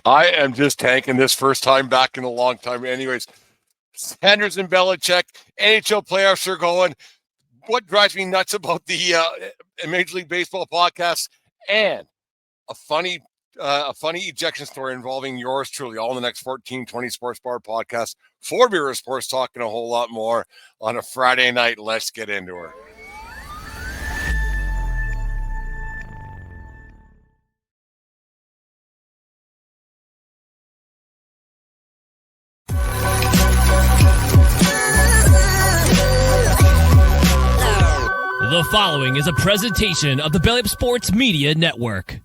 I am just tanking this first time back in a long time. Anyways, Sanders and Belichick, NHL playoffs are going. What drives me nuts about the Major League Baseball podcast and a funny ejection story involving yours truly, all in the next 1420 Sports Bar podcast. Four Beer Sports talking a whole lot more on a Friday night. Let's get into her. The following is a presentation of the Belly Up Sports Media Network.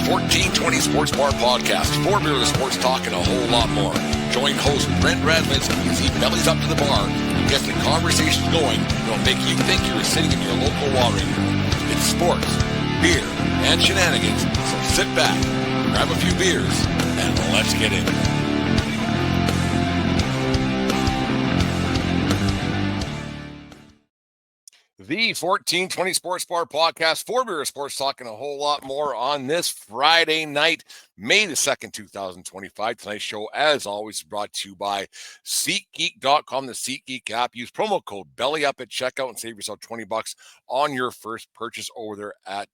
1420 Sports Bar Podcast. Four Beer Sports talking a whole lot more. Join host Brent Radlinski as he bellies up to the bar and gets the conversation going that'll make you think you're sitting in your local watering room. It's sports, beer, and shenanigans. So sit back, grab a few beers, and let's get into it. The 1420 Sports Bar Podcast, Four Beer Sports talking a whole lot more on this Friday night, May the 2nd, 2025. Tonight's show, as always, brought to you by SeatGeek.com, the SeatGeek app. Use promo code BELLYUP at checkout and save yourself $20 on your first purchase over there at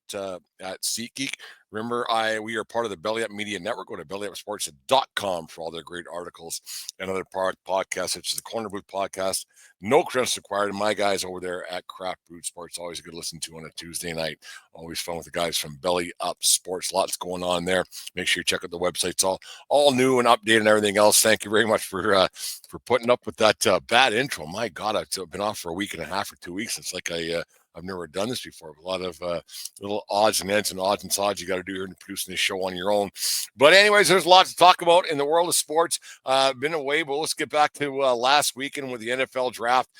SeatGeek. Remember, we are part of the Belly Up Media Network. Go to bellyupsports.com for all their great articles and other podcasts, such as the Corner Booth podcast. No credits required. And my guys over there at Craft Brewed Sports, always a good listen to on a Tuesday night. Always fun with the guys from Belly Up Sports. Lots going on there. Make sure you check out the website. It's all new and updated and everything else. Thank you very much for putting up with that bad intro. My God, I've been off for a week and a half or 2 weeks. It's like I've never done this before. A lot of little odds and ends and odds and sods you got to do here in producing this show on your own. But anyways, there's lots to talk about in the world of sports. Been away, but let's get back to last weekend with the NFL draft.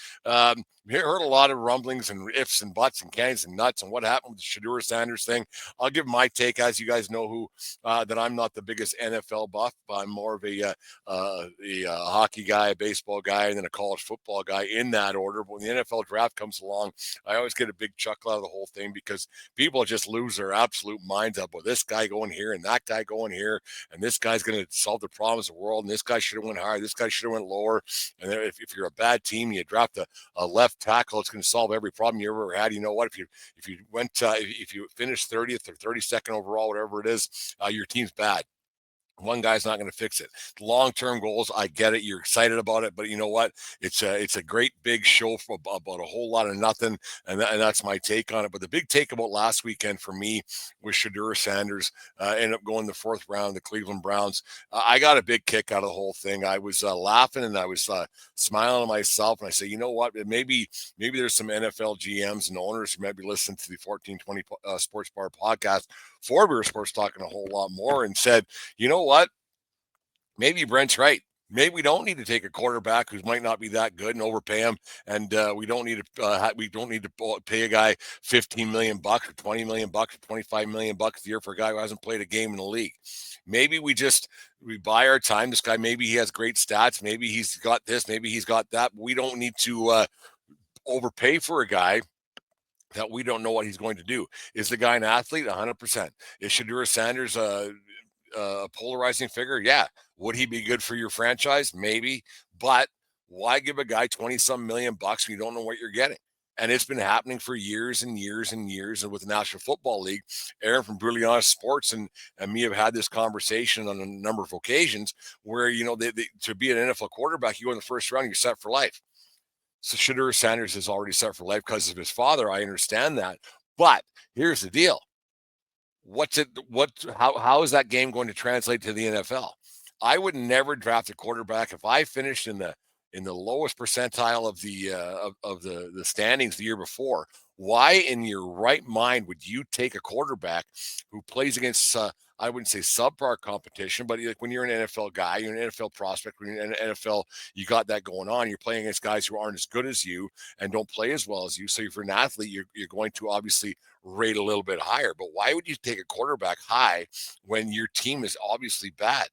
Heard a lot of rumblings and ifs and buts and cans and nuts and what happened with the Shedeur Sanders thing. I'll give my take. As you guys know, that I'm not the biggest NFL buff. I'm more of a hockey guy, a baseball guy, and then a college football guy in that order. But when the NFL draft comes along, I always get a big chuckle out of the whole thing because people just lose their absolute minds up with this guy going here and that guy going here, and this guy's going to solve the problems of the world, and this guy should have went higher, this guy should have went lower. And then if you're a bad team, you draft a left tackle, it's going to solve every problem you ever had. You know what? If you finish 30th or 32nd overall, whatever it is, your team's bad. One guy's not going to fix it. Long-term goals, I get it. You're excited about it, but you know what? It's a great big show about a whole lot of nothing, and that's my take on it. But the big take about last weekend for me was Shedeur Sanders ended up going the fourth round, the Cleveland Browns. I got a big kick out of the whole thing. I was laughing and I was smiling at myself, and I say, you know what? Maybe there's some NFL GMs and owners who might be listening to the 1420 Sports Bar podcast, Four Beer Sports talking a whole lot more, and said, you know what? Maybe Brent's right. Maybe we don't need to take a quarterback who might not be that good and overpay him, and we don't need to pay a guy $15 million or $20 million or $25 million a year for a guy who hasn't played a game in the league. Maybe we buy our time. This guy, maybe he has great stats. Maybe he's got this. Maybe he's got that. We don't need to overpay for a guy that we don't know what he's going to do. Is the guy an athlete? 100%. Is Shedeur Sanders a polarizing figure? Yeah. Would he be good for your franchise? Maybe. But why give a guy 20-some million bucks when you don't know what you're getting? And it's been happening for years and years and years. And with the National Football League, Aaron from Brutally Honest Sports and me have had this conversation on a number of occasions where, you know, to be an NFL quarterback, you go in the first round, you're set for life. So Shedeur Sanders is already set for life because of his father. I understand that. But here's the deal. How is that game going to translate to the NFL? I would never draft a quarterback if I finished in the lowest percentile of the standings the year before. Why in your right mind would you take a quarterback who plays against I wouldn't say subpar competition, but like when you're an NFL guy, you're an NFL prospect, when you're in NFL, you got that going on. You're playing against guys who aren't as good as you and don't play as well as you. So if you're an athlete, you're going to obviously rate a little bit higher. But why would you take a quarterback high when your team is obviously bad?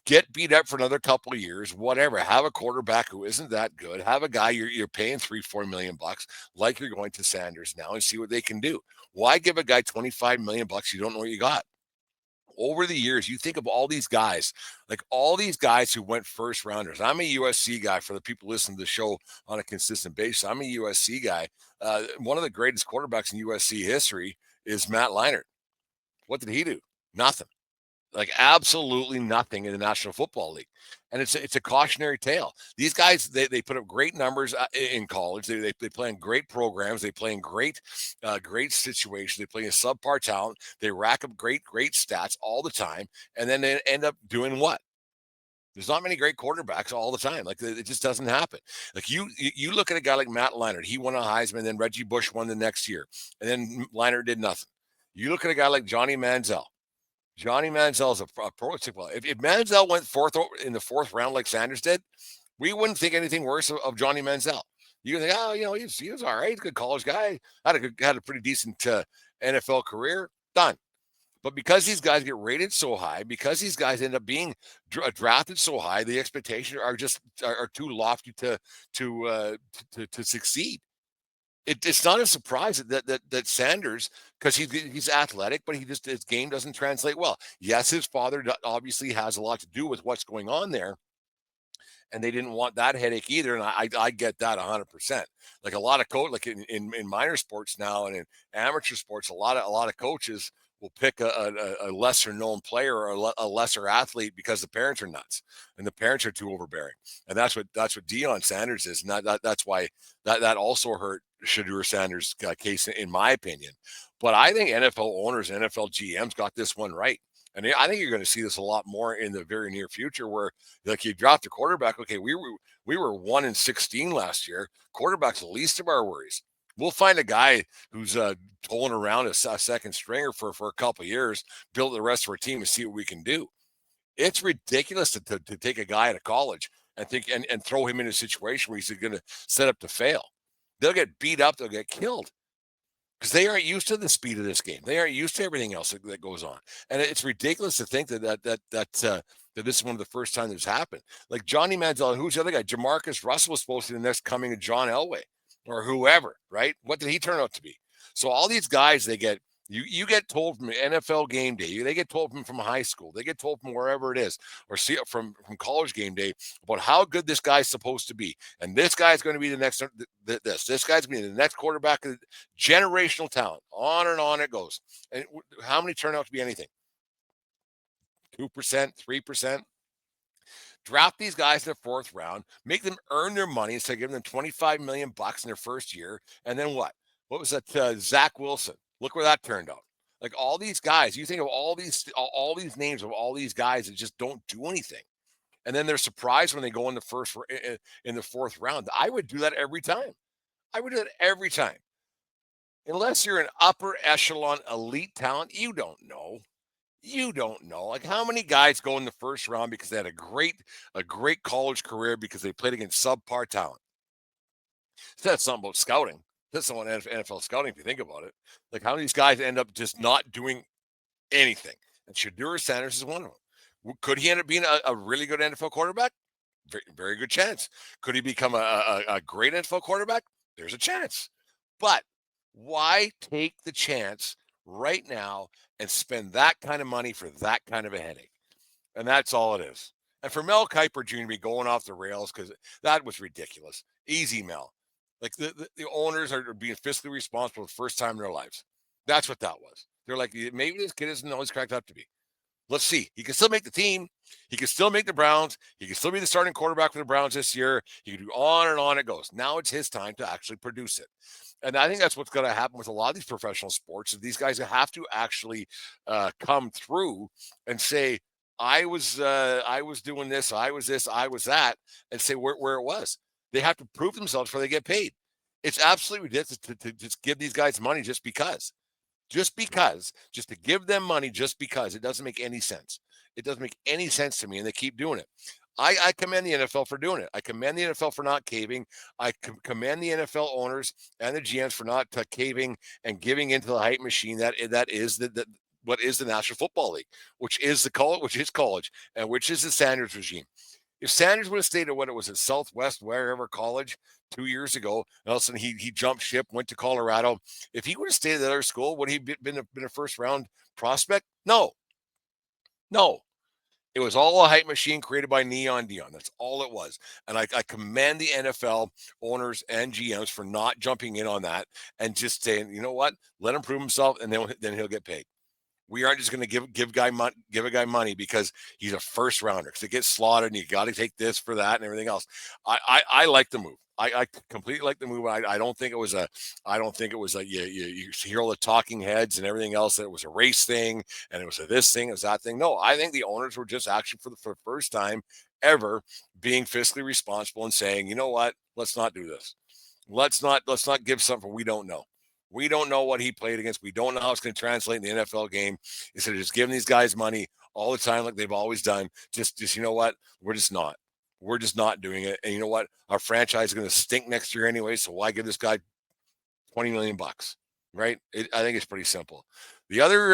Get beat up for another couple of years, whatever. Have a quarterback who isn't that good. Have a guy you're paying $3-4 million like you're going to Sanders now and see what they can do. Why give a guy $25 million you don't know what you got? over the years, you think of all these guys, like all these guys who went first rounders. I'm a USC guy for the people listening to the show on a consistent basis. I'm a USC guy. One of the greatest quarterbacks in USC history is Matt Leinart. What did he do? Nothing. Like absolutely nothing in the National Football League. And it's a cautionary tale. These guys, they put up great numbers in college. They play in great programs. They play in great situations. They play in subpar talent. They rack up great stats all the time. And then they end up doing what? There's not many great quarterbacks all the time. Like it just doesn't happen. Like you look at a guy like Matt Leinart. He won a Heisman, then Reggie Bush won the next year, and then Leinart did nothing. You look at a guy like Johnny Manziel. Johnny Manziel is a pro. If Manziel went in the fourth round like Sanders did, we wouldn't think anything worse of Johnny Manziel. You think, oh, he was all right, he's a good college guy, had a pretty decent NFL career, done. But because these guys get rated so high, because these guys end up being drafted so high, the expectations are too lofty to succeed. It's not a surprise that Sanders, because he's athletic, but his game doesn't translate well. Yes, his father obviously has a lot to do with what's going on there, and they didn't want that headache either. And I get that 100%. Like a lot of like in minor sports now and in amateur sports, a lot of coaches will pick a lesser known player or a lesser athlete because the parents are nuts and the parents are too overbearing. And that's what Deion Sanders is. And that's why that also hurt Shedeur Sanders' case, in my opinion. But I think NFL owners, NFL GMs got this one right. And I think you're going to see this a lot more in the very near future where, like, you dropped a quarterback. Okay, we were 1-16 last year. Quarterback's the least of our worries. We'll find a guy who's tolling around a second stringer for a couple of years, build the rest of our team and see what we can do. It's ridiculous to take a guy out of college and think and throw him in a situation where he's going to set up to fail. They'll get beat up. They'll get killed because they aren't used to the speed of this game. They aren't used to everything else that goes on. And it's ridiculous to think that this is one of the first times this happened. Like Johnny Manziel, who's the other guy? Jamarcus Russell was supposed to be the next coming of John Elway or whoever, right? What did he turn out to be? So all these guys, they get you get told from NFL game day, they get told from high school, they get told from wherever it is, or see it from college game day about how good this guy's supposed to be, and this guy's going to be the next. This guy's going to be the next quarterback, generational talent. On and on it goes. And how many turn out to be anything? 2%, 3%. Draft these guys in the fourth round, make them earn their money instead of giving them $25 million in their first year, and then what? What was that? Zach Wilson. Look where that turned out. Like all these guys, you think of all these names of all these guys that just don't do anything, and then they're surprised when they go in the fourth round. I would do that every time. I would do that every time, unless you're an upper echelon elite talent. You don't know. You don't know. Like how many guys go in the first round because they had a great college career because they played against subpar talent. That's something about scouting. That's not NFL scouting if you think about it. Like how many of these guys end up just not doing anything? And Shedeur Sanders is one of them. Could he end up being a really good NFL quarterback? Very, very good chance. Could he become a great NFL quarterback? There's a chance. But why take the chance right now and spend that kind of money for that kind of a headache? And that's all it is. And for Mel Kiper Jr. to be going off the rails, because that was ridiculous. Easy, Mel. Like the owners are being fiscally responsible for the first time in their lives. That's what that was. They're like, maybe this kid isn't always cracked up to be. Let's see. He can still make the team. He can still make the Browns. He can still be the starting quarterback for the Browns this year. He can do on and on it goes. Now it's his time to actually produce it. And I think that's what's going to happen with a lot of these professional sports. Is these guys have to actually come through and say, I was doing this, I was this, I was that, and say where it was. They have to prove themselves before they get paid. It's absolutely ridiculous to just give these guys money just because. Just to give them money just because. It doesn't make any sense. It doesn't make any sense to me, and they keep doing it. I commend the NFL for doing it. I commend the NFL for not caving. I commend the NFL owners and the GMs for not caving and giving into the hype machine that is what is the National Football League, which is college, and which is the Sanders regime. If Sanders would have stayed at what it was at Southwest, wherever college 2 years ago, and all of a sudden he jumped ship, went to Colorado. If he would have stayed at that other school, would he been a first round prospect? No. No, it was all a hype machine created by Neon Dion. That's all it was. And I commend the NFL owners and GMs for not jumping in on that and just saying, you know what, let him prove himself, and then he'll get paid. We aren't just going to give a guy money because he's a first rounder, because it gets slaughtered and you got to take this for that and everything else. I like the move. I completely like the move. I don't think it was a. I don't think it was a. You hear all the talking heads and everything else that it was a race thing and it was a this thing, it was that thing. No, I think the owners were just actually for the first time ever being fiscally responsible and saying, you know what, let's not do this. Let's not give something we don't know. We don't know what he played against. We don't know how it's going to translate in the NFL game. Instead of just giving these guys money all the time like they've always done, just you know what? We're just not. We're just not doing it. And you know what? Our franchise is going to stink next year anyway. So why give this guy 20 million bucks? Right? I think it's pretty simple. The other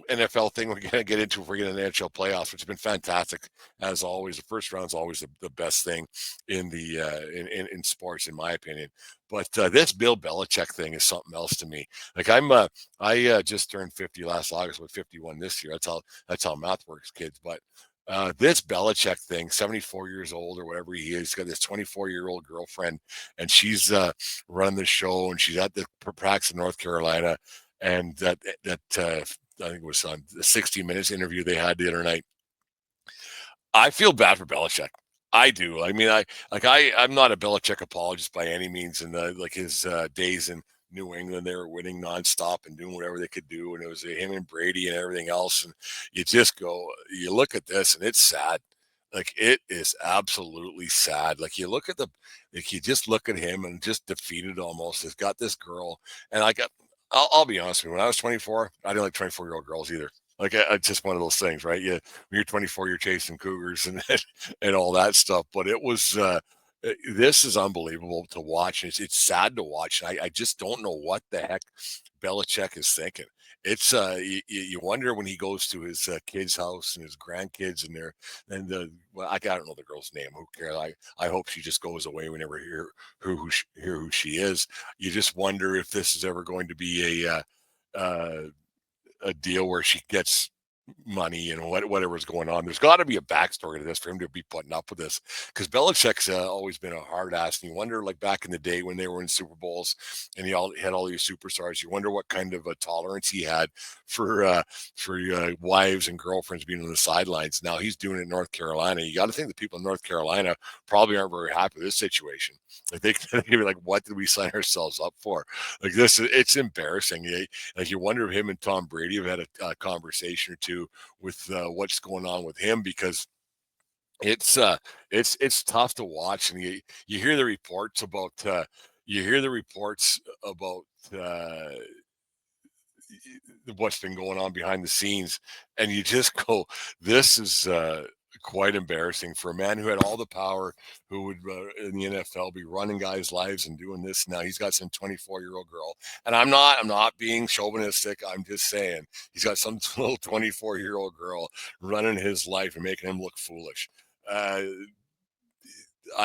NFL thing we're going to get into if we get in the NHL playoffs, which has been fantastic as always. The first round is always the best thing in the in sports, in my opinion. But this Bill Belichick thing is something else to me. Like I just turned 50 last August, with 51 this year. That's how math works, kids. But this Belichick thing, 74 years old or whatever he is, he's got this 24-year-old girlfriend, and she's running the show, and she's at the practice in North Carolina, and that I think it was on the 60 Minutes interview they had the other night. I feel bad for Belichick. I do. I mean, I'm not a Belichick apologist by any means. And like his days in New England, they were winning nonstop and doing whatever they could do, and it was him and Brady and everything else. And you look at this, and it's sad. Like, it is absolutely sad. Like, you just look at him and just defeated almost. He's got this girl, and I'll be honest with you. When I was 24, I didn't like 24-year-old girls either. Like, it's just one of those things, right? When you're 24, you're chasing cougars and and all that stuff. But it was this is unbelievable to watch. It's sad to watch. I just don't know what the heck Belichick is thinking. It's you wonder when he goes to his kid's house and his grandkids and well, I don't know the girl's name. Who cares? I hope she just goes away. We never hear who she is. You just wonder if this is ever going to be a deal where she gets money and whatever's going on. There's got to be a backstory to this for him to be putting up with this, because Belichick's always been a hard ass. And you wonder, like back in the day when they were in Super Bowls and he had all these superstars, you wonder what kind of a tolerance he had for wives and girlfriends being on the sidelines. Now he's doing it in North Carolina. You got to think the people in North Carolina probably aren't very happy with this situation. Like they be like, what did we sign ourselves up for? Like this, it's embarrassing. Like you wonder if him and Tom Brady have had a conversation or two with what's going on with him, because it's tough to watch, and you hear the reports about what's been going on behind the scenes, and you just go, this is quite embarrassing for a man who had all the power, who would in the NFL be running guys' lives and doing this. Now he's got some 24-year-old girl, and I'm not being chauvinistic. I'm just saying he's got some little 24-year-old girl running his life and making him look foolish. I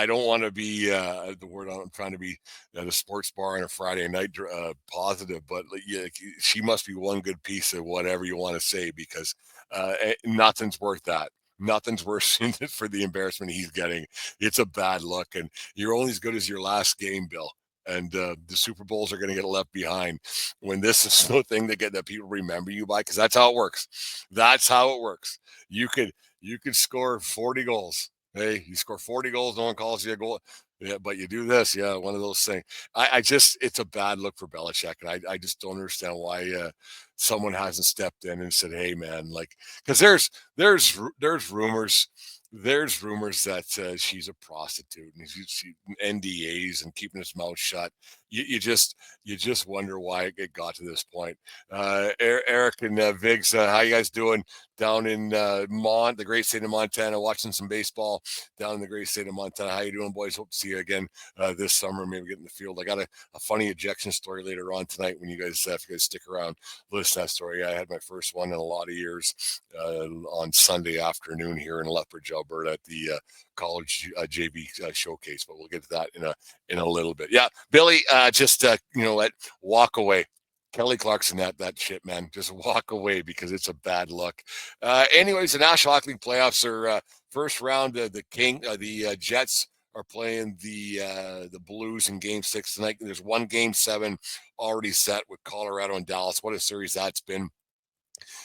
don't want to be the word I'm trying to be at a sports bar on a Friday night positive, but yeah, she must be one good piece of whatever you want to say, because nothing's worth that. Nothing's worse for the embarrassment he's getting. It's a bad look, and you're only as good as your last game, Bill. And the Super Bowls are going to get left behind when this is the thing that people remember you by, because that's how it works. That's how it works. You could score 40 goals. Hey, you score 40 goals, no one calls you a goal. Yeah, but you do this. Yeah, one of those things. It's a bad look for Belichick. And I just don't understand why someone hasn't stepped in and said, hey, man, like, because there's rumors. There's rumors that she's a prostitute and she NDAs and keeping his mouth shut. You just wonder why it got to this point. Eric and Viggs, how you guys doing down in the great state of Montana, watching some baseball down in the great state of Montana? How you doing, boys? Hope to see you again this summer, maybe get in the field. I got a funny ejection story later on tonight when you guys, if you guys stick around, listen to that story. I had my first one in a lot of years on Sunday afternoon here in Lethbridge, Alberta, at the college JV showcase, but we'll get to that in a little bit. Yeah, Billy, just walk away. Kelly Clarkson, that shit, man. Just walk away because it's a bad look. Anyways, the National Hockey League playoffs are first round. The Jets are playing the Blues in Game 6 tonight. There's one Game 7 already set with Colorado and Dallas. What a series that's been.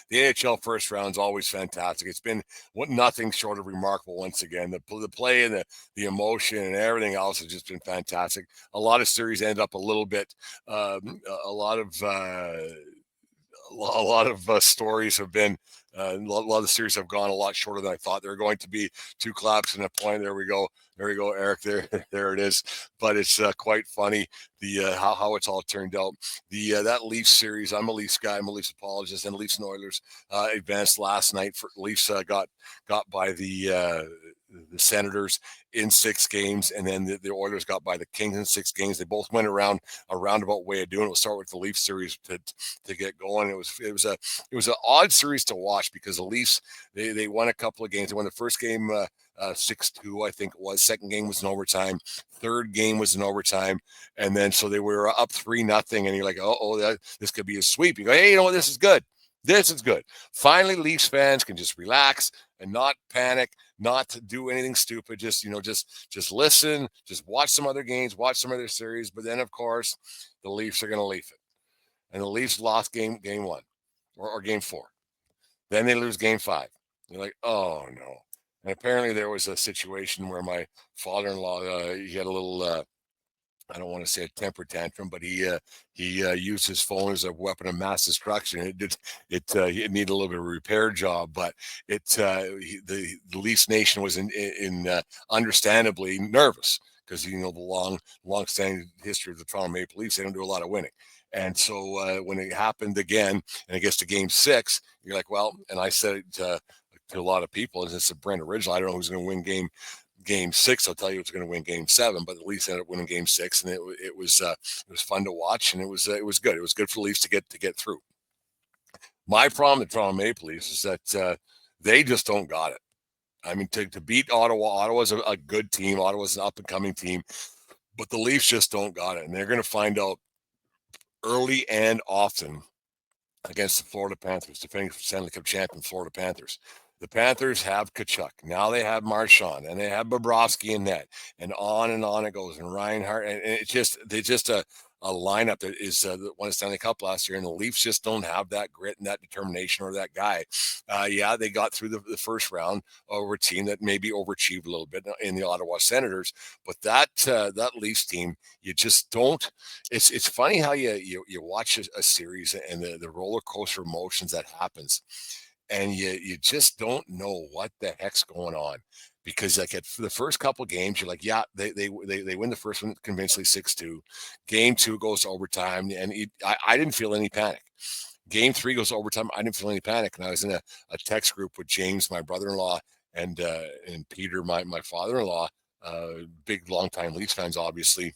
The NHL first round is always fantastic. It's been nothing short of remarkable once again. The play and the emotion and everything else has just been fantastic. A lot of series end up a little bit, a lot of stories have been, a lot of the series have gone a lot shorter than I thought they were going to be. 2 claps and a point. There we go, Eric. There it is. But it's quite funny how it's all turned out. That Leafs series. I'm a Leafs guy. I'm a Leafs apologist. And Leafs and Oilers advanced last night. For Leafs got by the Senators in 6 games, and then the Oilers got by the Kings in 6 games. They both went around a roundabout way of doing it. We'll start with the Leafs series to get going. It was an odd series to watch because the Leafs they won a couple of games. They won the first game 6-2, I think it was. Second game was in overtime. Third game was in overtime, and then so they were up 3-0, and you're like, this could be a sweep. You go, hey, you know what? This is good. This is good. Finally, Leafs fans can just relax and not panic, not to do anything stupid. Just listen, just watch some other games, watch some other series. But then, of course, the Leafs are going to leaf it, and the Leafs lost game 1 or game 4. Then they lose game 5. You're like, oh no. And apparently there was a situation where my father-in-law he had a little. I don't want to say a temper tantrum, but he used his phone as a weapon of mass destruction. It needed a little bit of a repair job, but the Leafs Nation was in understandably nervous because the long-standing history of the Toronto Maple Leafs. They don't do a lot of winning, and so when it happened again, and it gets to Game 6, you're like, well, and I said it to a lot of people, and it's a brand original. I don't know who's going to win Game 6. I'll tell you who's going to win Game 7, but the Leafs ended up winning Game 6, and it was fun to watch, and it was good. It was good for the Leafs to get through. My problem with Toronto Maple Leafs is that they just don't got it. I mean, to beat Ottawa. Ottawa's a good team. Ottawa's an up and coming team, but the Leafs just don't got it, and they're going to find out early and often against the Florida Panthers, defending Stanley Cup champion Florida Panthers. The Panthers have Tkachuk. Now they have Marchand, and they have Bobrovsky in net, and on it goes. And Reinhart, and it's just a lineup that is won a Stanley Cup last year, and the Leafs just don't have that grit and that determination or that guy. They got through the first round over a team that maybe overachieved a little bit in the Ottawa Senators, but that Leafs team, you just don't. It's funny how you watch a series and the roller coaster emotions that happens. And you just don't know what the heck's going on, because like at the first couple of games, you're like, yeah, they win the first one convincingly 6-2. Game 2 goes to overtime, and I didn't feel any panic. Game 3 goes to overtime. I didn't feel any panic, and I was in a text group with James, my brother-in-law, and Peter, my father-in-law, big longtime Leafs fans, obviously.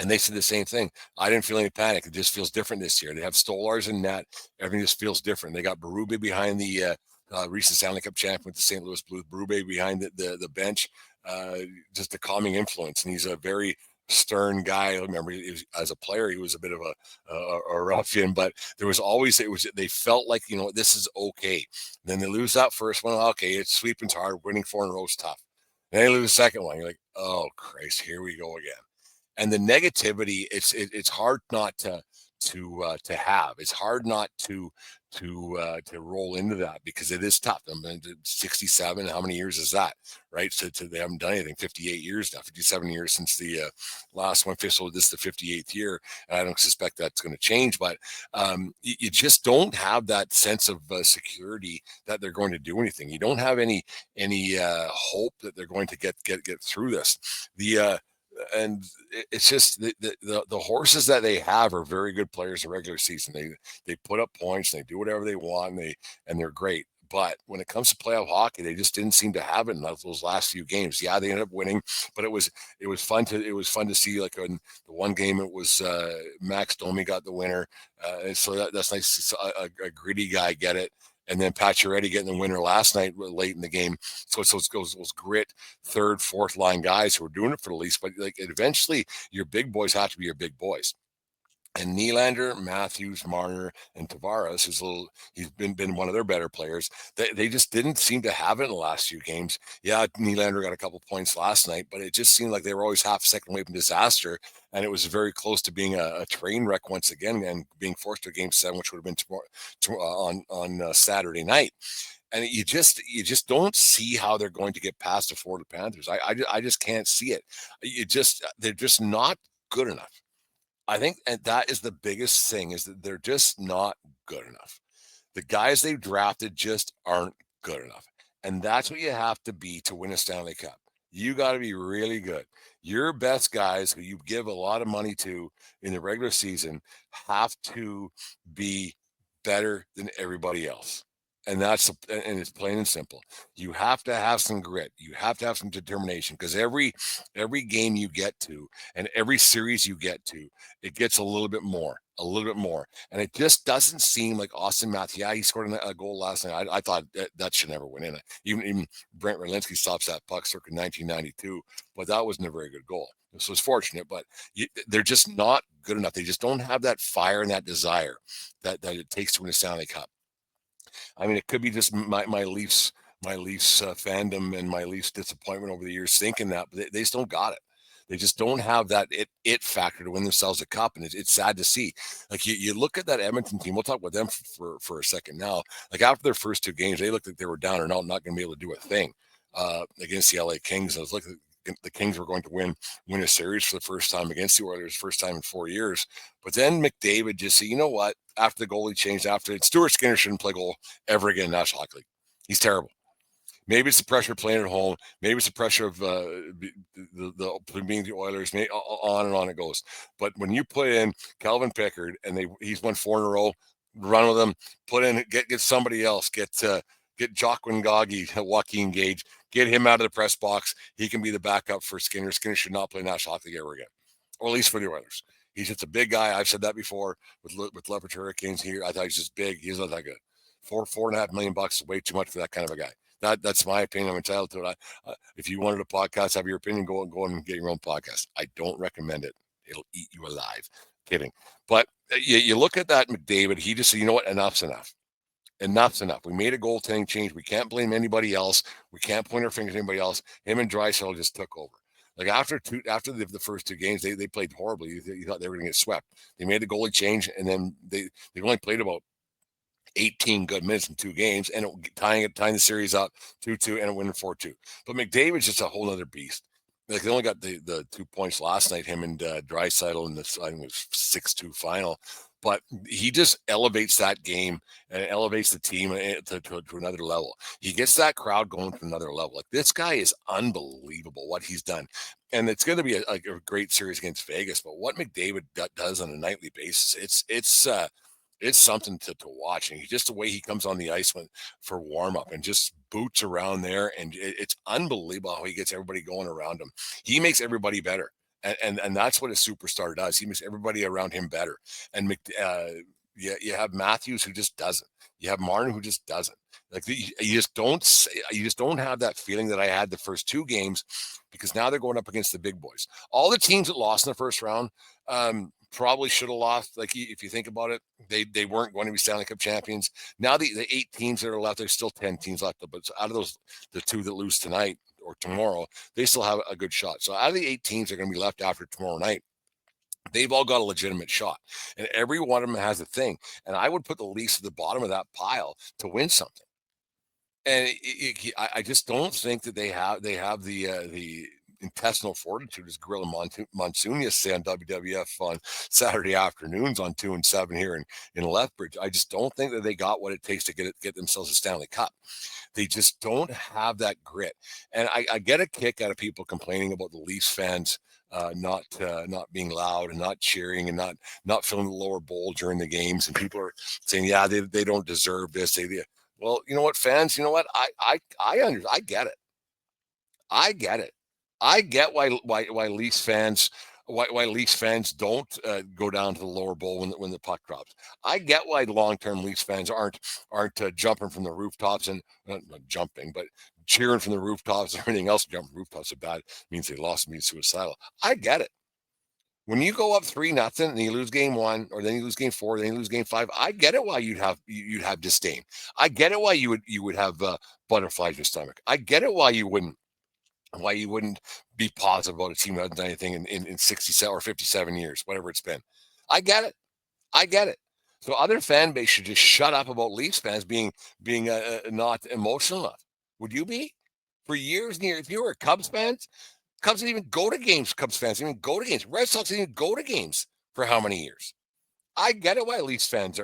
And they said the same thing. I didn't feel any panic. It just feels different this year. They have Stolars in net. Everything just feels different. They got Berube behind the recent Stanley Cup champion with the St. Louis Blues. Berube behind the bench, just a calming influence. And he's a very stern guy. I remember as a player, he was a bit of a ruffian, but there was always, they felt like, this is okay. And then they lose that first one. Okay, it's sweeping's hard. Winning 4 in a row is tough. And then they lose the second one. You're like, oh, Christ, here we go again. And the negativity, it's hard not to have. It's hard not to roll into that, because it is tough. I mean, 67. How many years is that, right? So they haven't done anything. 58 years now. 57 years since the last one. So this is the 58th year, and I don't suspect that's going to change. But you just don't have that sense of security that they're going to do anything. You don't have any hope that they're going to get through this. And it's just the horses that they have are very good players in regular season. They put up points, and they do whatever they want, and they're great. But when it comes to playoff hockey, they just didn't seem to have it in those last few games. Yeah, they ended up winning, but it was fun to see. Like in the one game, it was Max Domi got the winner, and so that's nice to see a gritty guy get it. And then Pacioretty getting the winner last night late in the game. So it goes those grit third, fourth line guys who are doing it for the Leafs. But like eventually, your big boys have to be your big boys. And Nylander, Matthews, Marner, and Tavares he's been one of their better players. They just didn't seem to have it in the last few games. Yeah, Nylander got a couple points last night, but it just seemed like they were always half a second away from disaster. And it was very close to being a train wreck once again and being forced to a game 7, which would have been on Saturday night. And you just don't see how they're going to get past the Florida Panthers. I just can't see it. They're just not good enough. I think, and that is the biggest thing, is that they're just not good enough. The guys they've drafted just aren't good enough. And that's what you have to be to win a Stanley Cup. You got to be really good. Your best guys who you give a lot of money to in the regular season have to be better than everybody else. And it's plain and simple. You have to have some grit. You have to have some determination, because every game you get to and every series you get to, it gets a little bit more. And it just doesn't seem like Austin Matthews. Yeah, he scored a goal last night. I thought that should never win in. Even Brent Ralinsky stops that puck circa 1992, but that wasn't a very good goal. This was fortunate, but they're just not good enough. They just don't have that fire and that desire that it takes to win a Stanley Cup. I mean, it could be just my Leafs fandom and my Leafs disappointment over the years thinking that, but they just don't got it. They just don't have that it factor to win themselves a cup, and it's sad to see. Like you look at that Edmonton team. We'll talk about them for a second now. Like after their first 2 games, they looked like they were down and out, not going to be able to do a thing against the LA Kings. And it was like the Kings were going to win a series for the first time against the Oilers, first time in 4 years. But then McDavid just said, you know what? After the goalie changed, Stuart Skinner shouldn't play goal ever again in National Hockey League. He's terrible. Maybe it's the pressure of playing at home. Maybe it's the pressure of the being the Oilers. Maybe on and on it goes. But when you put in Calvin Pickard and he's won 4 in a row, run with him. Put in get somebody else. Get Joaquin Gaggi, Joaquin Gage. Get him out of the press box. He can be the backup for Skinner. Skinner should not play National Hockey League ever again, or at least for the Oilers. He's just a big guy. I've said that before with Leopard Hurricanes here. I thought he's just big. He's not that good. $4.5 million is way too much for that kind of a guy. That's my opinion. I'm entitled to it. If you wanted a podcast, have your opinion, go and get your own podcast. I don't recommend it. It'll eat you alive. Kidding. But you look at that McDavid. He just said, you know what? Enough's enough. Enough's enough. We made a goaltending change. We can't blame anybody else. We can't point our fingers at anybody else. Him and Draisaitl just took over. Like after the first 2 games, they played horribly. You thought they were going to get swept. They made the goalie change, and then they only played about 18 good minutes in 2 games, and tying the series up 2-2 and winning 4-2. But McDavid's just a whole other beast. Like they only got the 2 points last night, him and Draisaitl in the I think it was 6-2 final. But he just elevates that game and elevates the team to another level. He gets that crowd going to another level. Like this guy is unbelievable what he's done. And it's going to be a great series against Vegas. But what McDavid does on a nightly basis, it's something to watch. And just the way he comes on the ice for warm up and just boots around there. And it's unbelievable how he gets everybody going around him. He makes everybody better. And that's what a superstar does. He makes everybody around him better. And you have Matthews who just doesn't. You have Martin who just doesn't. Like you just don't have that feeling that I had the first 2 games, because now they're going up against the big boys. All the teams that lost in the first round probably should have lost. Like if you think about it, they weren't going to be Stanley Cup champions. Now the 8 teams that are left, there's still 10 teams left. But out of those, the 2 that lose tonight or tomorrow, they still have a good shot. So out of the 8 teams that are going to be left after tomorrow night, they've all got a legitimate shot, and every one of them has a thing. And I would put the Leafs at the bottom of that pile to win something. And I just don't think that they have the intestinal fortitude, as Gorilla Monsoon used to say on WWF on Saturday afternoons on 2 and 7 here in Lethbridge. I just don't think that they got what it takes to get themselves a Stanley Cup. They just don't have that grit. And I get a kick out of people complaining about the Leafs fans not being loud and not cheering and not filling the lower bowl during the games. And people are saying, yeah, they don't deserve this. Well, you know what, fans? You know what? I get it. I get it. I get why Leafs fans don't go down to the lower bowl when the puck drops. I get why long-term Leafs fans aren't jumping from the rooftops and not jumping, but cheering from the rooftops and everything else. Jumping from rooftops is bad. It means they lost, means suicidal. I get it. When you go up 3-0 and you lose game 1, or then you lose game 4, then you lose game 5, I get it why you'd have disdain. I get it why you would have butterflies in your stomach. I get it why you wouldn't be positive about a team that hasn't done anything in 67 or 57 years, whatever it's been. I get it. I get it. So other fan base should just shut up about Leafs fans being not emotional enough. Would you be? For years and years, if you were Cubs fans, Cubs didn't even go to games. Cubs fans didn't even go to games. Red Sox didn't even go to games for how many years? I get it why Leafs fans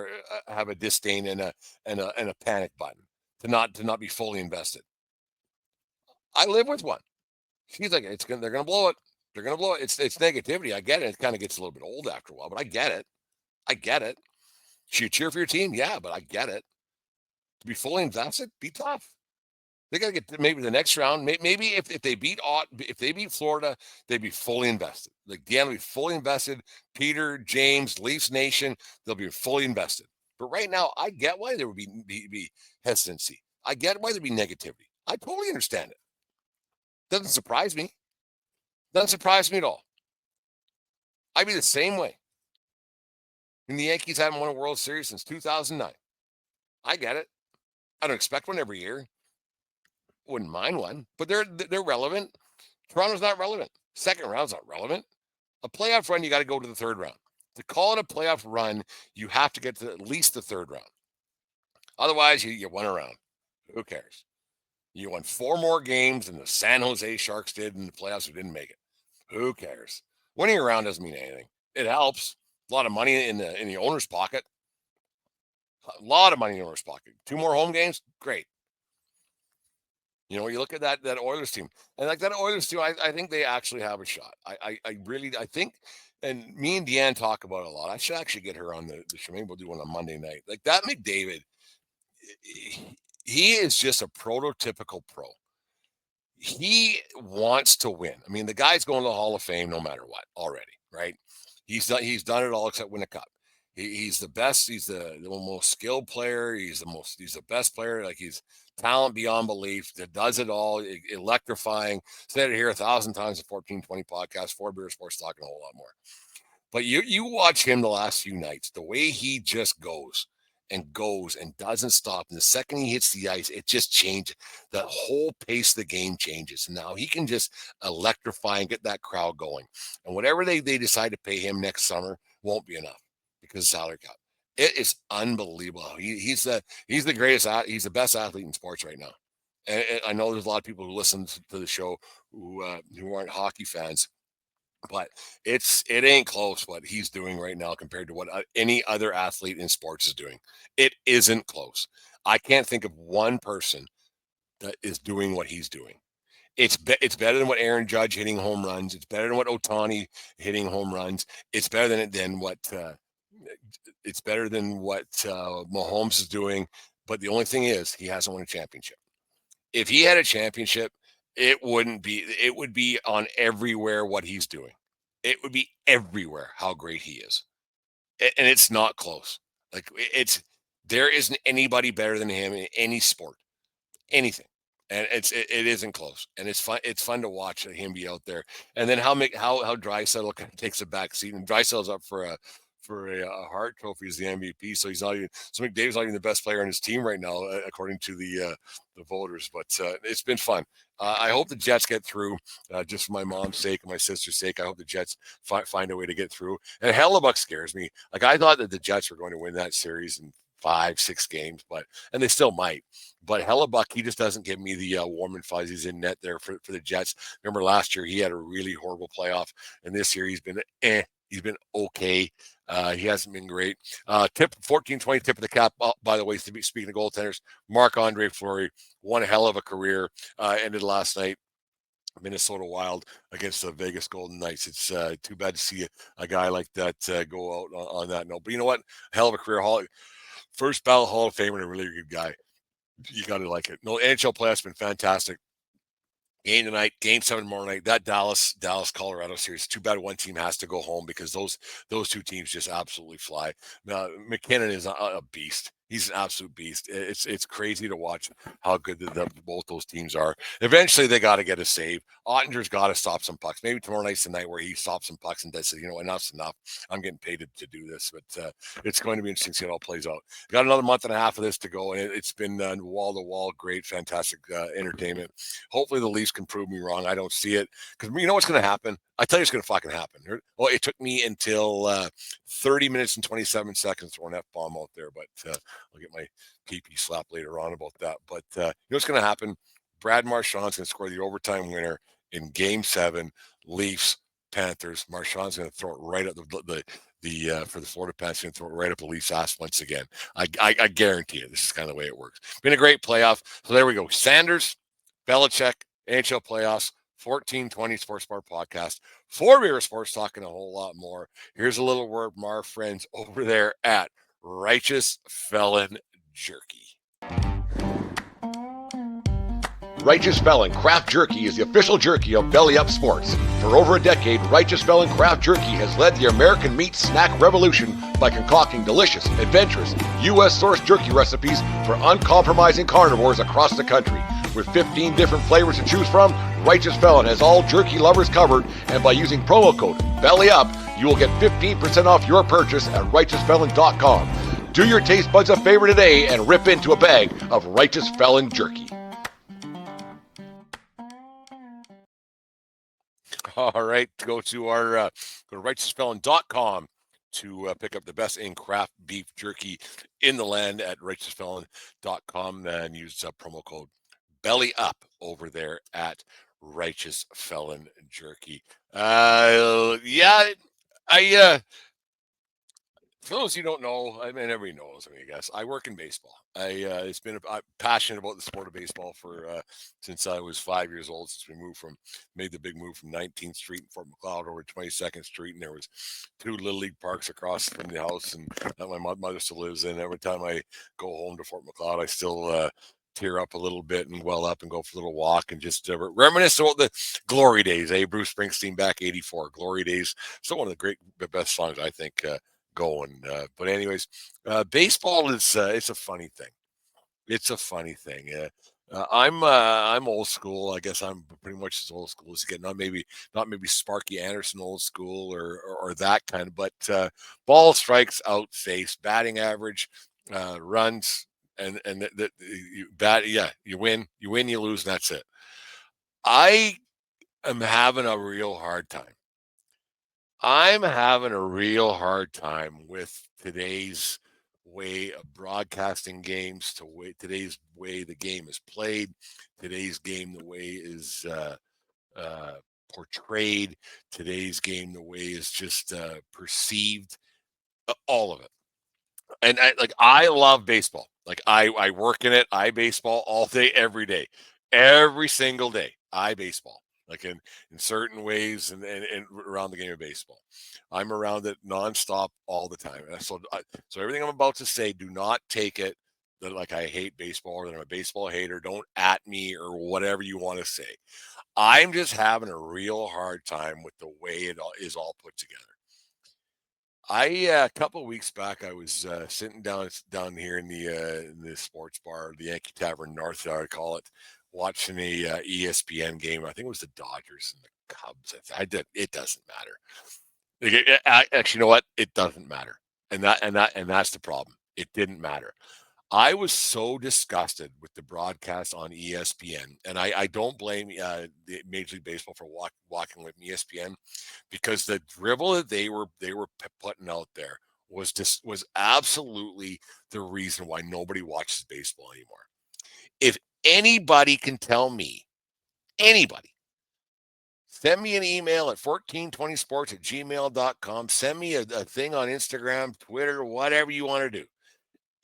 have a disdain and a panic button to not be fully invested. I live with one. She's like, they're gonna blow it. They're gonna blow it. It's negativity. I get it. It kind of gets a little bit old after a while, but I get it. I get it. Should you cheer for your team? Yeah, but I get it. To be fully invested, be tough. They got to get maybe the next round. Maybe if they beat Florida, they'd be fully invested. Like Dan will be fully invested. Peter, James, Leafs Nation, they'll be fully invested. But right now, I get why there would be hesitancy. I get why there'd be negativity. I totally understand it. Doesn't surprise me. Doesn't surprise me at all. I'd be the same way. And the Yankees haven't won a World Series since 2009. I get it. I don't expect one every year. Wouldn't mind one, but they're relevant. Toronto's not relevant. Second round's not relevant. A playoff run, you got to go to the third round. To call it a playoff run, you have to get to at least the third round. Otherwise, you won a round. Who cares? You won 4 more games than the San Jose Sharks did in the playoffs who didn't make it. Who cares? Winning a round doesn't mean anything. It helps. A lot of money in the owner's pocket. A lot of money in the owner's pocket. 2 more home games, great. You look at that Oilers team, and like that Oilers team, I think they actually have a shot. I really think, and me and Deanne talk about it a lot. I should actually get her on the show. Maybe we'll do one on Monday night. Like that McDavid, he is just a prototypical pro. He wants to win. I mean, the guy's going to the Hall of Fame no matter what already, right? He's done it all except win a cup. He's the best. He's the most skilled player. He's the best player. Like he's talent beyond belief. That does it all. Electrifying. Said it here 1,000 times in 1420 podcast. 4 Beer Sports talking a whole lot more. But you watch him the last few nights. The way he just goes and doesn't stop. And the second he hits the ice, it just changes. The whole pace of the game changes. And now he can just electrify and get that crowd going. And whatever they decide to pay him next summer won't be enough because of salary cap. It is unbelievable. He's the greatest. He's the best athlete in sports right now. And I know there's a lot of people who listen to the show who aren't hockey fans. But it ain't close what he's doing right now compared to what any other athlete in sports is doing. It isn't close. I can't think of one person that is doing what he's doing. It's better than what Aaron Judge hitting home runs. It's better than what Ohtani hitting home runs. It's better than what Mahomes is doing. But the only thing is, he hasn't won a championship. If he had a championship, it would be on everywhere what he's doing. It would be everywhere how great he is. And it's not close. Like there isn't anybody better than him in any sport, anything. And it isn't close. And it's fun to watch him be out there. And then how Draisaitl kind of takes a back seat, and Draisaitl's up for a Hart Trophy as the MVP. So McDavid's not even the best player on his team right now, according to the voters. But it's been fun. I hope the Jets get through, just for my mom's sake and my sister's sake. I hope the Jets find a way to get through. And Hellebuck scares me. Like I thought that the Jets were going to win that series in 5-6 games, and they still might. But Hellebuck, he just doesn't give me the warm and fuzzies in net there for the Jets. Remember last year he had a really horrible playoff, and this year he's been He's been okay. He hasn't been great. 14-20 tip of the cap. By the way, speaking of goaltenders, Marc-Andre Fleury, one hell of a career. Ended last night. Minnesota Wild against the Vegas Golden Knights. It's too bad to see a guy like that go out on that note. But you know what? Hell of a career. First ballot Hall of Famer and a really good guy. You got to like it. No, NHL playoffs have been fantastic. Game tonight, game 7 tomorrow night. That Dallas Colorado series. Too bad one team has to go home because those 2 teams just absolutely fly. Now, McKinnon is a beast. He's an absolute beast. It's crazy to watch how good both those teams are. Eventually, they got to get a save. Ottinger's got to stop some pucks. Maybe tomorrow night's the night where he stops some pucks and says, enough's enough. I'm getting paid to do this. But it's going to be interesting to see how it all plays out. Got another month and a half of this to go, and it's been wall-to-wall, great, fantastic entertainment. Hopefully, the Leafs can prove me wrong. I don't see it because you know what's going to happen? I tell you it's going to fucking happen. Well, it took me until 30 minutes and 27 seconds to throw an F-bomb out there, but I'll get my PP slap later on about that. But you know what's going to happen? Brad Marchand's going to score the overtime winner in Game 7. Leafs, Panthers. Marchand's going to throw it right at for the Florida Panthers, going to throw it right up the Leafs' ass once again. I guarantee it. This is kind of the way it works. Been a great playoff. So there we go. Sanders, Belichick, NHL playoffs. 1420 Sports Bar Podcast. For Beer Sports, talking a whole lot more. Here's a little word from our friends over there at Righteous Felon Jerky. Righteous Felon Craft Jerky is the official jerky of Belly Up Sports. For over a decade, Righteous Felon Craft Jerky has led the American meat snack revolution by concocting delicious, adventurous, U.S.-sourced jerky recipes for uncompromising carnivores across the country. With 15 different flavors to choose from, Righteous Felon has all jerky lovers covered, and by using promo code BELLYUP, you will get 15% off your purchase at RighteousFelon.com. Do your taste buds a favor today and rip into a bag of Righteous Felon Jerky. All right, go to RighteousFelon.com to pick up the best in craft beef jerky in the land at RighteousFelon.com and use promo code Belly Up over there at Righteous Felon Jerky. For those who don't know, I mean, everybody knows. I guess I work in baseball. I'm passionate about the sport of baseball for since I was 5 years old. Since we made the big move from 19th Street in Fort McLeod over to 22nd Street, and there was 2 little league parks across from the house, and that my mother still lives in. Every time I go home to Fort McLeod, I still tear up a little bit and well up and go for a little walk and just reminisce about the glory days. Bruce Springsteen back '84, glory days. Still one of the best songs I think. Going. But anyways, baseball is it's a funny thing. It's a funny thing. I'm old school. I guess I'm pretty much as old school as you get. Not maybe Sparky Anderson old school or that kind of. But ball strikes, out, face, batting average, runs, and you bat. Yeah, you win, you lose, and that's it. I am having a real hard time. I'm having a real hard time with today's way of broadcasting games, today's way the game is played, today's game the way is portrayed, today's game the way is just perceived, all of it. And I love baseball. Like I work in it. I baseball all day, every day, every single day. I baseball. Like in certain ways and around the game of baseball. I'm around it nonstop all the time. And so everything I'm about to say, do not take it that like I hate baseball or that I'm a baseball hater. Don't at me or whatever you want to say. I'm just having a real hard time with the way it all is all put together. A couple of weeks back, I was sitting down here in the sports bar, the Yankee Tavern North, I call it, watching a ESPN game. I think it was the Dodgers and the Cubs. It doesn't matter. Actually, you know what? It doesn't matter, and that's the problem. It didn't matter. I was so disgusted with the broadcast on ESPN, and I don't blame the Major League Baseball for walking with ESPN, because the dribble that they were putting out there was absolutely the reason why nobody watches baseball anymore. If anybody can tell me, anybody, send me an email at 1420sports@gmail.com. Send me a thing on Instagram, Twitter, whatever you want to do.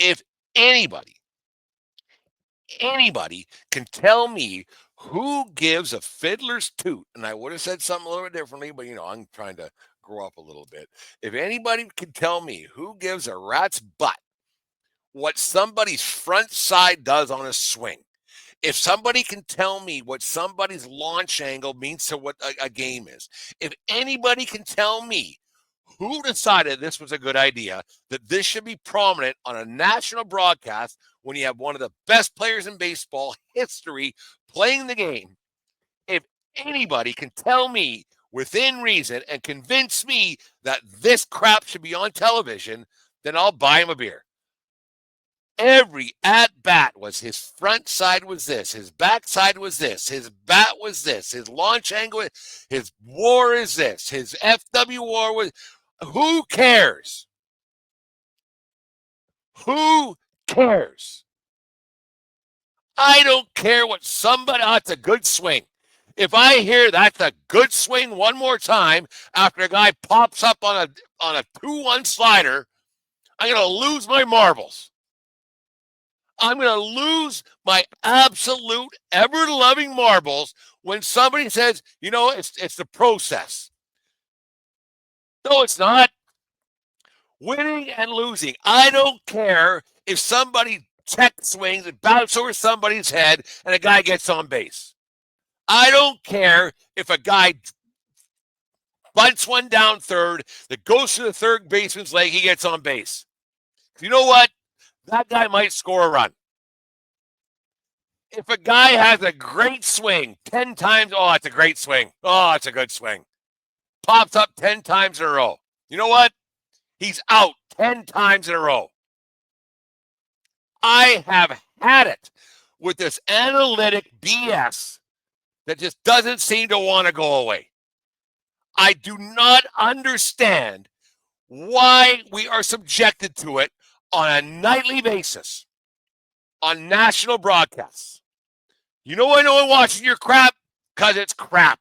If anybody can tell me who gives a fiddler's toot, and I would have said something a little bit differently, but I'm trying to grow up a little bit. If anybody can tell me who gives a rat's butt what somebody's front side does on a swing, if somebody can tell me what somebody's launch angle means to what a game is, if anybody can tell me Who decided this was a good idea, that this should be prominent on a national broadcast when you have one of the best players in baseball history playing the game? If anybody can tell me within reason and convince me that this crap should be on television, then I'll buy him a beer. Every at bat was his front side was this, his back side was this, his bat was this, his launch angle, his war is this, his FW war was. Who cares? Who cares? I don't care what somebody. Oh, it's a good swing. If I hear that's a good swing one more time after a guy pops up on a 2-1 slider, I'm going to lose my marbles. I'm going to lose my absolute ever-loving marbles when somebody says, it's the process. No, it's not. Winning and losing. I don't care if somebody check swings and bounce over somebody's head and a guy gets on base. I don't care if a guy bunts one down third that goes to the third baseman's leg, he gets on base. You know what? That guy might score a run. If a guy has a great swing 10 times, oh, it's a great swing. Oh, it's a good swing. Pops up 10 times in a row. You know what? He's out 10 times in a row. I have had it with this analytic BS that just doesn't seem to want to go away. I do not understand why we are subjected to it on a nightly basis on national broadcasts. You know why no one watches your crap? Because it's crap.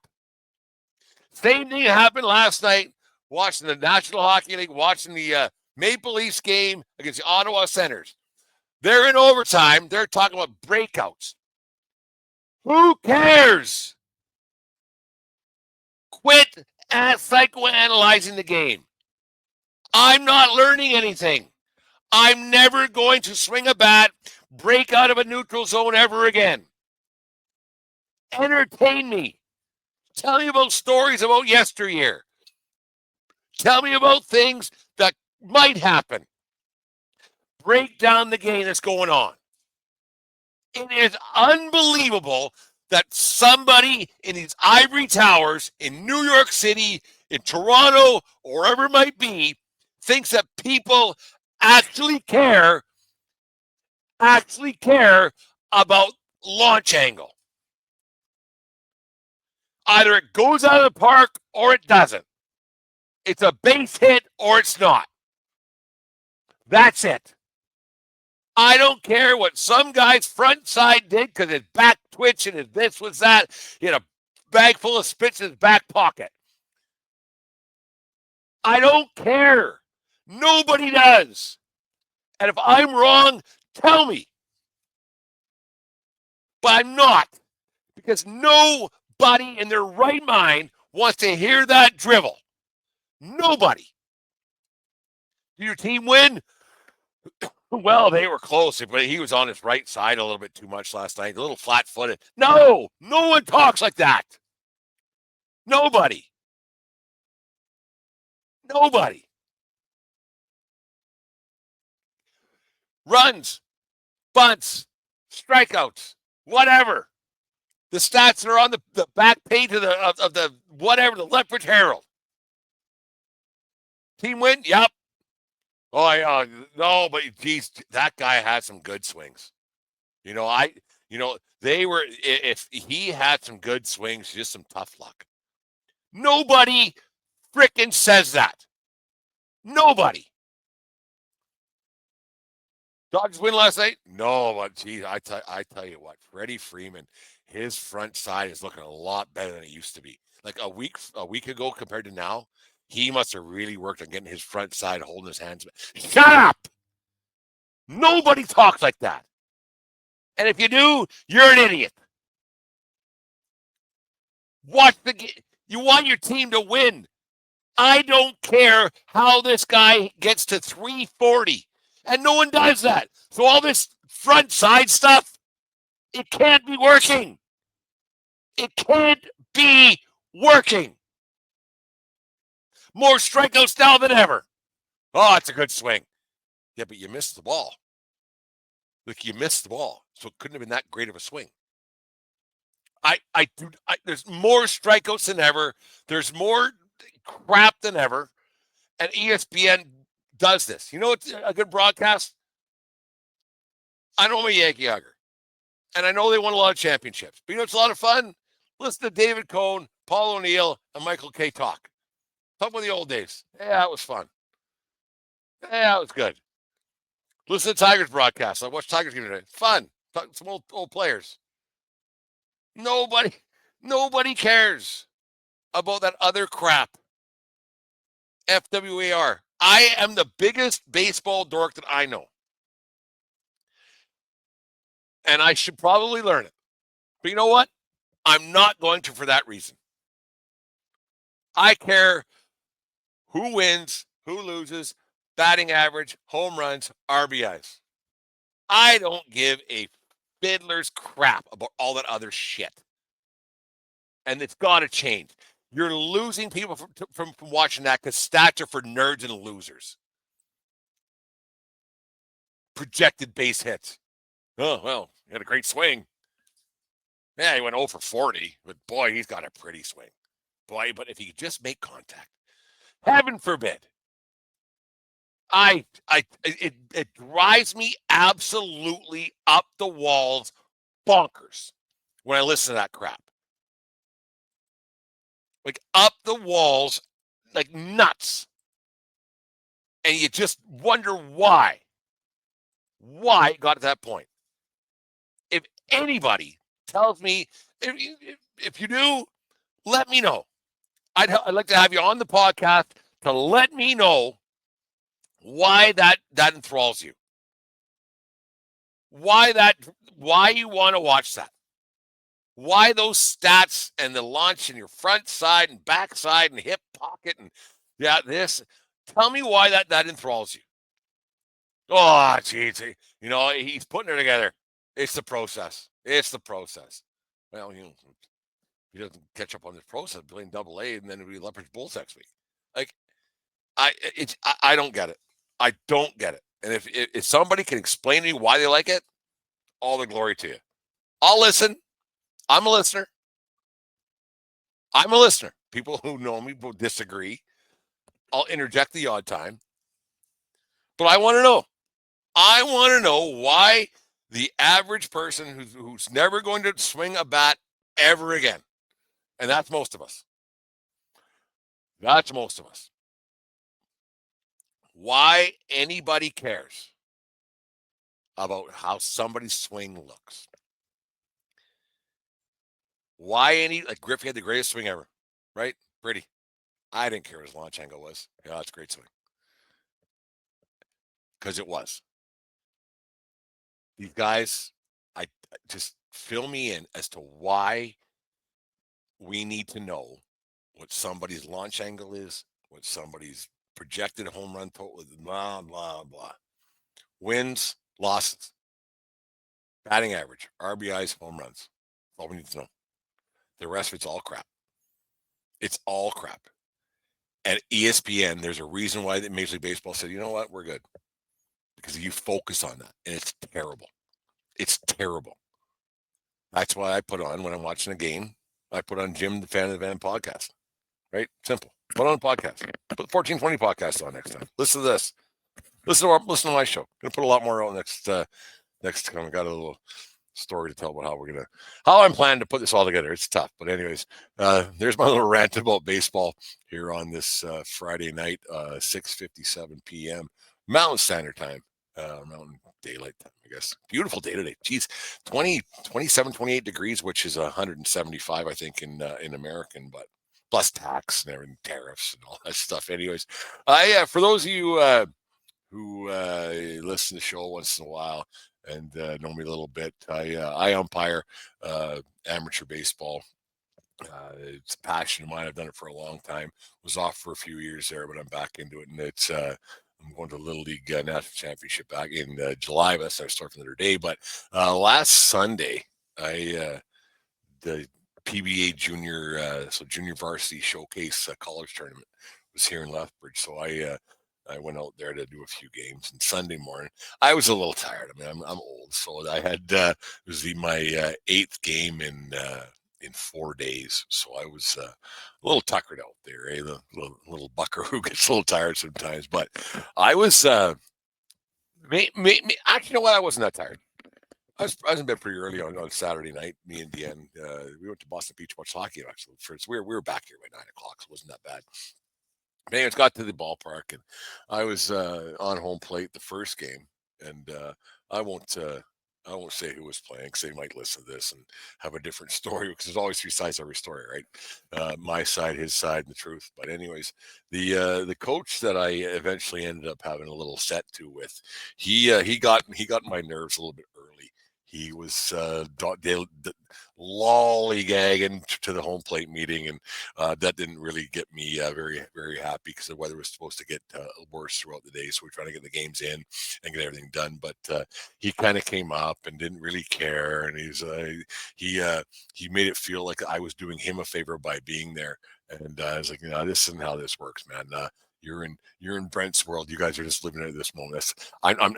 Same thing happened last night watching the National Hockey League, watching the Maple Leafs game against the Ottawa Senators. They're in overtime. They're talking about breakouts. Who cares? Quit psychoanalyzing the game. I'm not learning anything. I'm never going to swing a bat, break out of a neutral zone ever again. Entertain me. Tell me about stories about yesteryear. Tell me about things that might happen. Break down the game that's going on. It is unbelievable that somebody in these ivory towers in New York City, in Toronto, or wherever it might be, thinks that people actually care about launch angle. Either it goes out of the park or it doesn't. It's a base hit or it's not. That's it. I don't care what some guy's front side did because his back twitch and his this was that. He had a bag full of spits in his back pocket. I don't care. Nobody does. And if I'm wrong, tell me. But I'm not. Because nobody in their right mind wants to hear that drivel. Nobody. Did your team win? Well, they were close, but he was on his right side a little bit too much last night, a little flat-footed. No one talks like that. Nobody. Runs, bunts, strikeouts, whatever. The stats are on the back page of the whatever, the Lethbridge Herald. Team win? Yep. Oh, yeah. No, but geez, that guy had some good swings. They were, if he had some good swings, just some tough luck. Nobody frickin' says that. Nobody. Dodgers win last night? No, but geez, I tell you what, Freddie Freeman, his front side is looking a lot better than it used to be. Like a week ago compared to now, he must have really worked on getting his front side, holding his hands. Shut up! Nobody talks like that. And if you do, you're an idiot. You want your team to win. I don't care how this guy gets to 340. And no one does that. So all this front side stuff, it can't be working. It can't be working. More strikeouts now than ever. Oh, it's a good swing. Yeah, but you missed the ball. Like, you missed the ball. So it couldn't have been that great of a swing. There's more strikeouts than ever. There's more crap than ever. And ESPN does this. You know what's a good broadcast? I know I'm a Yankee hugger. And I know they won a lot of championships. But you know it's a lot of fun? Listen to David Cohn, Paul O'Neill, and Michael K. talk. Talk about the old days. Yeah, it was fun. Yeah, it was good. Listen to Tigers broadcast. I watched Tigers game today. Fun. Talk to some old players. Nobody cares about that other crap. FWAR. I am the biggest baseball dork that I know. And I should probably learn it. But you know what? I'm not going to for that reason. I care who wins, who loses, batting average, home runs, RBIs. I don't give a fiddler's crap about all that other shit. And it's got to change. You're losing people from watching that because stats are for nerds and losers. Projected base hits. Oh, well, he had a great swing. Yeah, he went 0 for 40, but boy, he's got a pretty swing. Boy, but if he could just make contact, heaven forbid. It drives me absolutely up the walls bonkers when I listen to that crap. Like up the walls, like nuts. And you just wonder why it got to that point. If anybody tells me, if you do, let me know. I'd like to have you on the podcast to let me know why that enthralls you. Why you want to watch that. Why those stats and the launch in your front side and back side and hip pocket and this. Tell me why that enthralls you. Oh, geez. You know, he's putting it together. It's the process. Well, you know, if he doesn't catch up on this process, playing AA, and then it'll be Leopard's Bulls next week. Like, I don't get it. I don't get it. And if somebody can explain to me why they like it, all the glory to you. I'll listen. I'm a listener. People who know me will disagree. I'll interject the odd time. But I want to know. I want to know why the average person who's never going to swing a bat ever again, and that's most of us. Why anybody cares about how somebody's swing looks. Why like Griffey had the greatest swing ever, right? Pretty. I didn't care what his launch angle was. Yeah, that's a great swing. Because it was. These guys, I just fill me in as to why we need to know what somebody's launch angle is, what somebody's projected home run total is, blah, blah, blah. Wins, losses, batting average, RBIs, home runs. That's all we need to know. The rest of it's all crap. It's all crap. And ESPN, there's a reason why Major League Baseball said, you know what, we're good. Because you focus on that. And it's terrible. It's terrible. That's why I put on, when I'm watching a game, I put on Jim, the Fan of the Van podcast. Right? Simple. Put on a podcast. Put the 1420 podcast on next time. Listen to this. Listen to my show. Gonna put a lot more out next time. I got a little story to tell about how I'm planning to put this all together. It's tough. But anyways, there's my little rant about baseball here on this Friday night, 6:57 p.m. Mountain Standard Time. Mountain Daylight Time, I guess. Beautiful day today. Geez, 27, 28 degrees, which is 175, I think, in American, but plus tax and everything, tariffs and all that stuff. Anyways, for those of you who listen to the show once in a while and know me a little bit, I umpire amateur baseball. It's a passion of mine. I've done it for a long time. Was off for a few years there, but I'm back into it, and it's I'm going to the Little League National Championship back in July. But I start another day. But last Sunday, the PBA junior, junior varsity showcase college tournament was here in Lethbridge, so I went out there to do a few games. And Sunday morning, I was a little tired. I mean, I'm old, so I had it was my 8th game in 4 days, so I was a little tuckered out there. The little bucker who gets a little tired sometimes, but I was. Actually, you know what? I wasn't that tired. I was in bed pretty early on Saturday night. Me and Deanne, we went to Boston Beach to watch hockey. Actually, first we were back here by 9 o'clock, so it wasn't that bad. But anyways, got to the ballpark, and I was on home plate the first game, and I won't. I won't say who was playing because they might listen to this and have a different story because there's always 3 sides to every story, right? My side, his side, and the truth. But anyways, the coach that I eventually ended up having a little set to with, he got my nerves a little bit early. He was lollygagging to the home plate meeting, and that didn't really get me very, very happy because the weather was supposed to get worse throughout the day. So we're trying to get the games in and get everything done. But he kind of came up and didn't really care, and he made it feel like I was doing him a favor by being there. And I was like, this isn't how this works, man. You're in Brent's world. You guys are just living at this moment. I'm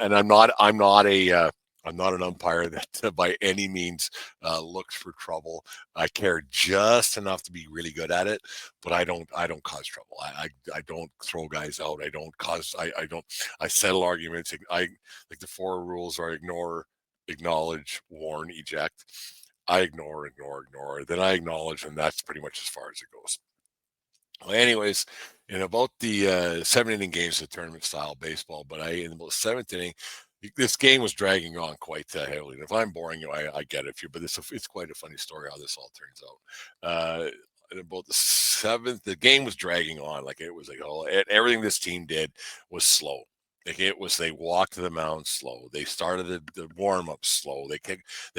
not an umpire that by any means looks for trouble. I care just enough to be really good at it, but I don't cause trouble. I don't throw guys out. I settle arguments. I like the 4 rules are ignore, acknowledge, warn, eject. I ignore. Then I acknowledge, and that's pretty much as far as it goes. Well, anyways, in about the 7 inning games of tournament style baseball, but in about the 7th inning, this game was dragging on quite heavily. And if I'm boring you, I get it, but it's quite a funny story how this all turns out. In about the 7th, the game was dragging on. Like it was like everything this team did was slow. Like they walked to the mound slow. They started the warm up slow. They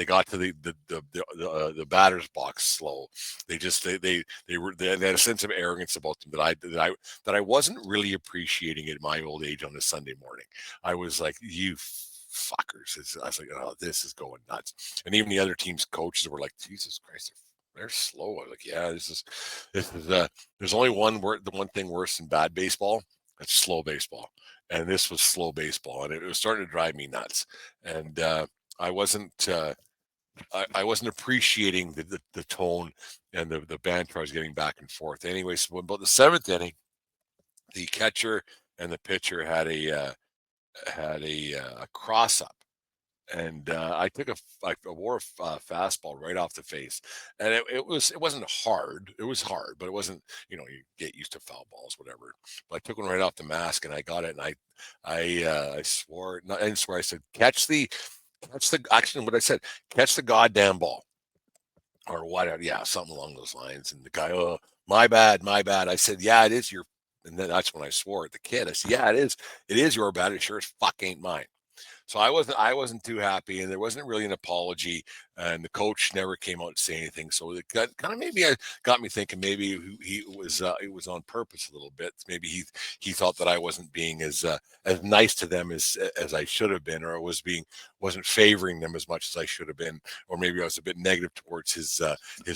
got to the batter's box slow. They had a sense of arrogance about them that I wasn't really appreciating at my old age on a Sunday morning. I was like, you fuckers. I was like, oh, this is going nuts. And even the other team's coaches were like, Jesus Christ, they're slow. I was like, yeah, this is there's only the one thing worse than bad baseball. It's slow baseball. And this was slow baseball, and it was starting to drive me nuts. And I wasn't appreciating the tone and the banter I was getting back and forth. Anyways, so about the 7th inning, the catcher and the pitcher had a cross up, and I wore a fastball right off the face, and it wasn't hard. It was hard, but it wasn't. You get used to foul balls, whatever. But I took one right off the mask, and I got it, and I swore. I didn't swear. I said, catch the. Actually, what I said, catch the goddamn ball, or whatever. Yeah, something along those lines. And the guy, oh, my bad. I said, yeah, it is your. And then that's when I swore at the kid. I said, yeah, it is. It is your bad. It sure as fuck ain't mine. So I wasn't too happy, and there wasn't really an apology, and the coach never came out to say anything. So it kind of got me thinking maybe it was on purpose a little bit. Maybe he thought that I wasn't being as nice to them as I should have been, or wasn't favoring them as much as I should have been, or maybe I was a bit negative towards his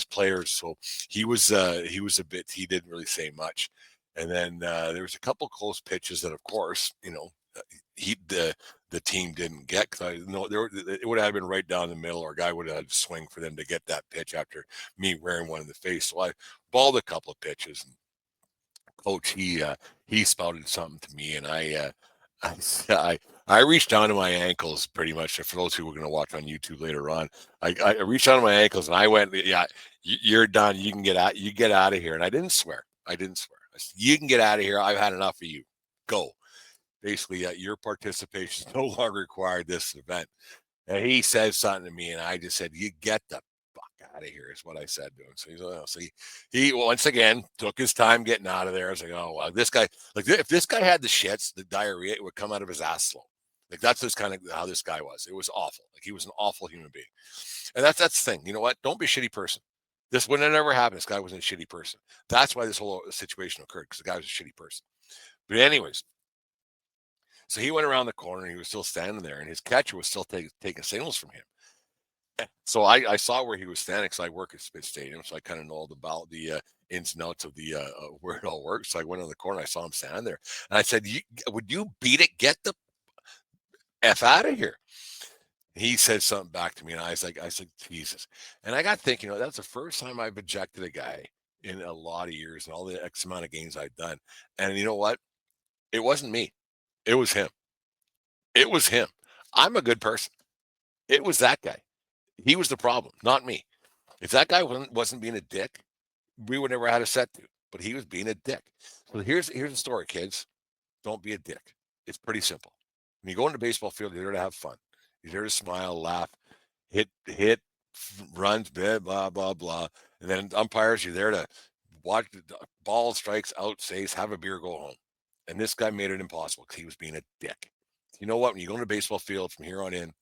players. So he was he didn't really say much. And then there was a couple close pitches that, of course, the team didn't get, because I know it would have been right down the middle, or a guy would have had to swing for them to get that pitch after me wearing one in the face. So I balled a couple of pitches, and coach he spouted something to me, and I reached down to my ankles pretty much. For those who are going to watch on YouTube later on, I reached down to my ankles, and I went, yeah, you're done. You can get out. You get out of here. And I didn't swear. I said, you can get out of here. I've had enough of you. Go. Basically, your participation is no longer required this event. And he said something to me, and I just said, you get the fuck out of here, is what I said to him. So he's like, oh, so he once again took his time getting out of there. I was like, oh, well, this guy, like, if this guy had the shits, the diarrhea, it would come out of his ass slow. Like, that's just kind of how this guy was. It was awful. Like, he was an awful human being. And that's the thing. You know what? Don't be a shitty person. This would have never happened. This guy wasn't a shitty person. That's why this whole situation occurred, because the guy was a shitty person. But anyways, so he went around the corner, and he was still standing there, and his catcher was still taking signals from him. So I saw where he was standing because I work at Spit Stadium, so I kind of know all about the ins and outs of the where it all works. So I went on the corner, I saw him standing there, and I said, "Would you beat it? Get the f out of here." He said something back to me, and I said, Jesus. And I got thinking, that's the first time I've ejected a guy in a lot of years and all the X amount of games I've done. And you know what? It wasn't me. It was him. It was him. I'm a good person. It was that guy. He was the problem, not me. If that guy wasn't being a dick, we would never had a set to. But he was being a dick. So here's the story, kids. Don't be a dick. It's pretty simple. When you go into the baseball field, you're there to have fun. You're there to smile, laugh, hit, runs, blah, blah, blah. And then umpires, you're there to watch the ball strikes, out, saves, have a beer, go home. And this guy made it impossible because he was being a dick. You know what? When you go to the baseball field from here on in,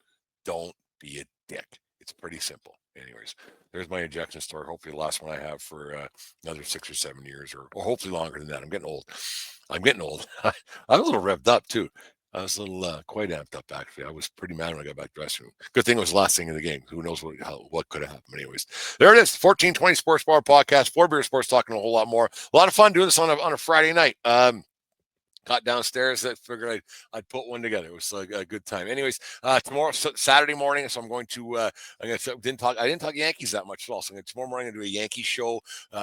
don't be a dick. It's pretty simple. Anyways, there's my injection story. Hopefully, the last one I have for another 6 or 7 years, or hopefully longer than that. I'm getting old. I'm getting old. I was a little revved up too. I was a little quite amped up actually. I was pretty mad when I got back to the dressing room. Good thing it was the last thing in the game. Who knows what could have happened? Anyways, there it is. 1420 Sports Bar Podcast. Four Beer Sports talking a whole lot more. A lot of fun doing this on a Friday night. Got downstairs. I figured I'd put one together. It was a good time. Anyways, tomorrow, Saturday morning, so I'm going to. I didn't talk Yankees that much at all. So tomorrow morning, I'm going to do a Yankee show,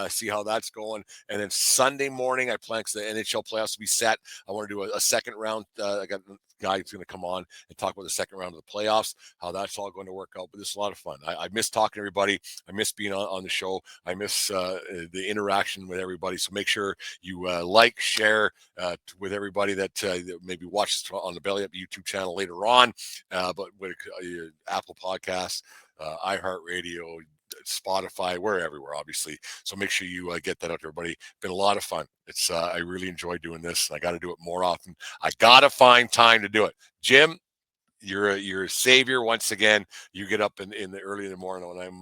see how that's going, and then Sunday morning, I plan because the NHL playoffs to be set. I want to do a second round. I got a guy who's going to come on and talk about the second round of the playoffs, how that's all going to work out. But this is a lot of fun. I miss talking to everybody. I miss being on the show. I miss the interaction with everybody. So make sure you like, share with everybody that maybe watches on the Belly Up YouTube channel later on, but with Apple Podcasts, iHeartRadio, Spotify, we're everywhere, obviously. So make sure you get that out to everybody. Been a lot of fun. It's I really enjoy doing this, and I got to do it more often. I got to find time to do it. Jim, you're a savior once again. You get up in the early in the morning when I'm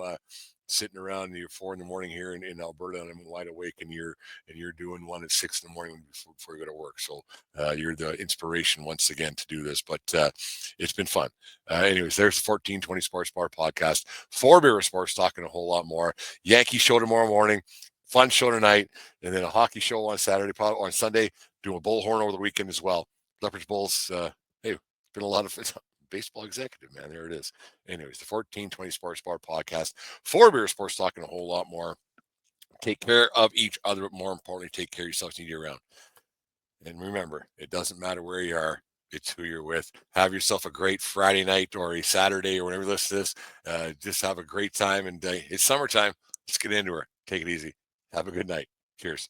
sitting around and you're 4 in the morning here in Alberta, and I'm wide awake, and you're doing one at 6 in the morning before you go to work. So you're the inspiration once again to do this, but it's been fun. Anyways, there's the 1420 Sports Bar Podcast. Four Beer Sports talking a whole lot more. Yankee show tomorrow morning, fun show tonight, and then a hockey show on Saturday, probably on Sunday, doing a bullhorn over the weekend as well. Leopard's Bulls, hey, been a lot of baseball executive, man. There it is. Anyways, the 1420 Sports Bar Podcast. Four Beer Sports talking a whole lot more. Take care of each other, but more importantly, take care of yourselves and year round. And remember, it doesn't matter where you are, it's who you're with. Have yourself a great Friday night or a Saturday or whenever you listen to this. Just have a great time. And it's summertime. Let's get into it. Take it easy. Have a good night. Cheers.